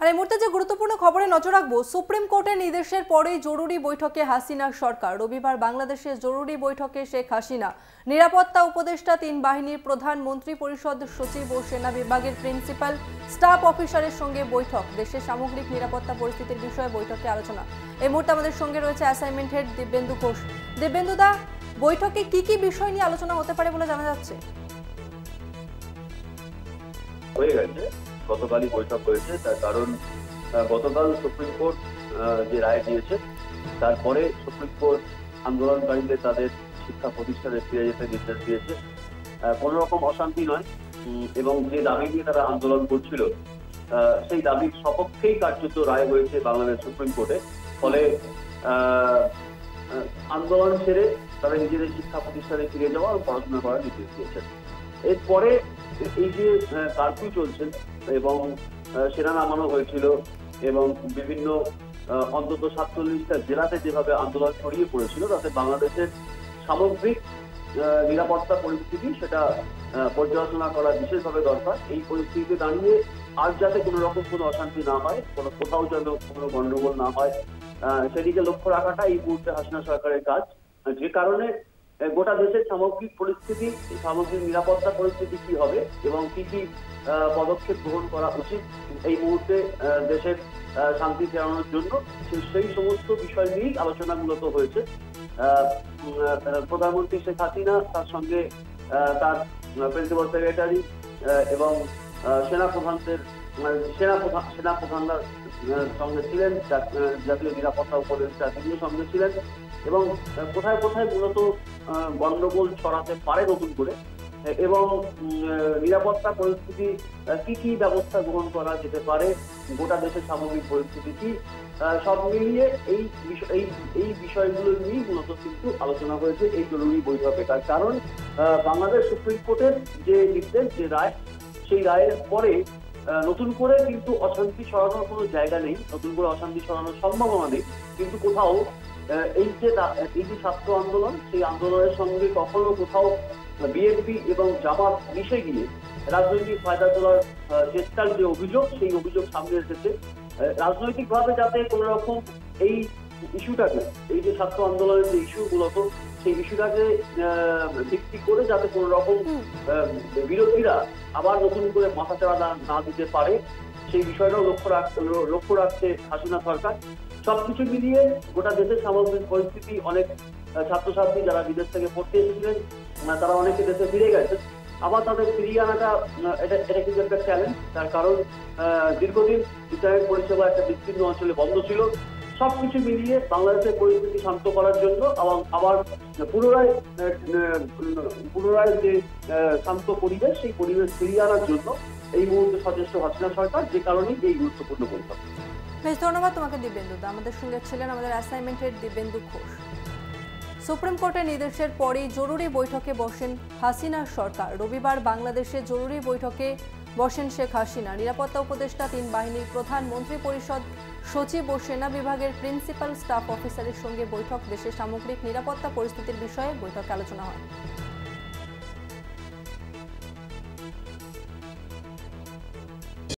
আর এই মুহূর্তে যে গুরুত্বপূর্ণ খবরে নজর রাখবো, সুপ্রিম কোর্টের নির্দেশের পরেই জরুরি বৈঠকে হাসিনা সরকার। রবিবার বাংলাদেশের জরুরি বৈঠকে শেখ হাসিনা, নিরাপত্তা উপদেষ্টা, তিন বাহিনীর প্রধান, মন্ত্রী পরিষদ সচিব ও সেনা বিভাগের প্রিন্সিপাল স্টাফ অফিসারের সঙ্গে বৈঠক। দেশের সামগ্রিক নিরাপত্তা পরিস্থিতির বিষয়ে বৈঠকে আলোচনা। এই মুহূর্তে আমাদের সঙ্গে রয়েছে অ্যাসাইনমেন্ট হেড দিব্যেন্দু ঘোষ। দিব্যেন্দুদা, বৈঠকে কি কি বিষয় নিয়ে আলোচনা হতে পারে বলে জানা যাচ্ছে? হয়ে গেছে, গতকালই বৈঠক হয়েছে। তার কারণ গতকাল সুপ্রিম কোর্ট যে রায় দিয়েছে, তারপরে সুপ্রিম কোর্ট আন্দোলনকারীদের তাদের শিক্ষা প্রতিষ্ঠানে ফিরে যেতে নির্দেশ দিয়েছে। কোনো রকম অশান্তি নয়, এবং যে দাবি নিয়ে তারা আন্দোলন করছিল সেই দাবির সপক্ষেই কার্যত রায় হয়েছে বাংলাদেশ সুপ্রিম কোর্টে। ফলে আন্দোলন ছেড়ে তারা নিজেদের শিক্ষা প্রতিষ্ঠানে ফিরে যাওয়া ও পড়াশোনা করার নির্দেশ দিয়েছেন। এরপরে এই যে কারফিউ চলছে এবং সেনা নামানো হয়েছিল এবং বিভিন্ন অন্তত 47টা জেলাতে যেভাবে আন্দোলন ছড়িয়ে পড়েছিল, তাতে বাংলাদেশের সামগ্রিক নিরাপত্তা পরিস্থিতি সেটা পর্যালোচনা করা বিশেষভাবে দরকার। এই পরিস্থিতিতে দাঁড়িয়ে আর যাতে কোনো রকম কোনো অশান্তি না হয়, কোথাও যেন কোনো গন্ডগোল না হয়, সেদিকে লক্ষ্য রাখাটা এই মুহূর্তে হাসিনা সরকারের কাজ। যে কারণে গোটা দেশের সামগ্রিক পরিস্থিতি, সামগ্রিক নিরাপত্তা পরিস্থিতি কি হবে এবং কি কি পদক্ষেপ গ্রহণ করা উচিত এই মুহূর্তে দেশের শান্তি ফেরানোর জন্য, সেই সমস্ত বিষয় নিয়েই আলোচনা মূলত হয়েছে। প্রধানমন্ত্রী শেখ হাসিনা, তার সঙ্গে তার প্রিন্সিপাল সেক্রেটারি এবং সেনা প্রধানরা সঙ্গে ছিলেন, জাতীয় নিরাপত্তা উপদেষ্টা তিনিও সঙ্গে ছিলেন। এবং কোথায় কোথায় মূলত গন্ডগোল ছড়াতে পারে নতুন করে, এবং নিরাপত্তা পরিস্থিতি কি কি ব্যবস্থা গ্রহণ করা যেতে পারে, গোটা দেশের সামগ্রিক পরিস্থিতি কি, সব মিলিয়ে এই বিষয়গুলো নিয়েই মূলত কিন্তু আলোচনা হয়েছে এই জরুরি বৈঠকে। তার কারণ বাংলাদেশ সুপ্রিম কোর্টের যে নির্দেশ, যে রায়, সেই রায়ের পরে নতুন করে কিন্তু অশান্তি ছড়ানোর কোনো জায়গা নেই, নতুন করে অশান্তি ছড়ানোর সম্ভাবনা নেই। কিন্তু কোথাও এই যে ছাত্র আন্দোলন, সেই আন্দোলনের সঙ্গে কখনো কোথাও বিএনপি এবং জামাত মিশে গিয়ে রাজনৈতিক ফায়দা তোলার চেষ্টার যে অভিযোগ, সেই অভিযোগ সামনে এসেছে। রাজনৈতিকভাবে যাতে কোনো রকম এই ইস্যুটাকে, এই যে ছাত্র আন্দোলনের যে ইস্যু, মূলত সেই ইস্যুটাকে ভিত্তি করে যাতে কোনো রকম বিরোধীরা আবার নতুন করে মাথাচাড়া না দিতে পারে, সেই বিষয়টাও লক্ষ্য রাখছে হাসিনা সরকার। সবকিছু মিলিয়ে গোটা দেশের সামগ্রিক পরিস্থিতি, অনেক ছাত্রছাত্রী যারা বিদেশ থেকে পড়তে এসেছিলেন তারা অনেকে দেশে ফিরে গেছে। আবার তাদের ফিরিয়ে আনাটা এটা কিন্তু একটা চ্যালেঞ্জ। তার কারণ দীর্ঘদিন ইন্টারনেট পরিষেবা একটা বিস্তীর্ণ অঞ্চলে বন্ধ ছিল। সবকিছু মিলিয়ে বাংলাদেশের পরিস্থিতি শান্ত করার জন্য এবং আবার পুনরায় যে শান্ত পরিবেশ, সেই পরিবেশ ফিরিয়ে আনার জন্য এই মুহূর্তে সচেষ্ট হাসিনা সরকার, যে কারণেই এই গুরুত্বপূর্ণ বৈঠক। বেশ, ধন্যবাদ তোমাকে দিব্যেন্দুদা। আমাদের সঙ্গে ছিলেন আমাদের অ্যাসাইনমেন্টের দিব্যেন্দু ঘোষ। সুপ্রিম কোর্টের নির্দেশের পরেই জরুরি বৈঠকে বসেন হাসিনা সরকার। রবিবার বাংলাদেশে জরুরি বৈঠকে বসেন শেখ হাসিনা, নিরাপত্তা উপদেষ্টা, তিন বাহিনীর প্রধান, মন্ত্রী পরিষদ সচিব ও সেনা বিভাগের প্রিন্সিপাল স্টাফ অফিসারের সঙ্গে বৈঠক। দেশের সামগ্রিক নিরাপত্তা পরিস্থিতির বিষয়ে বৈঠকে আলোচনা হয়।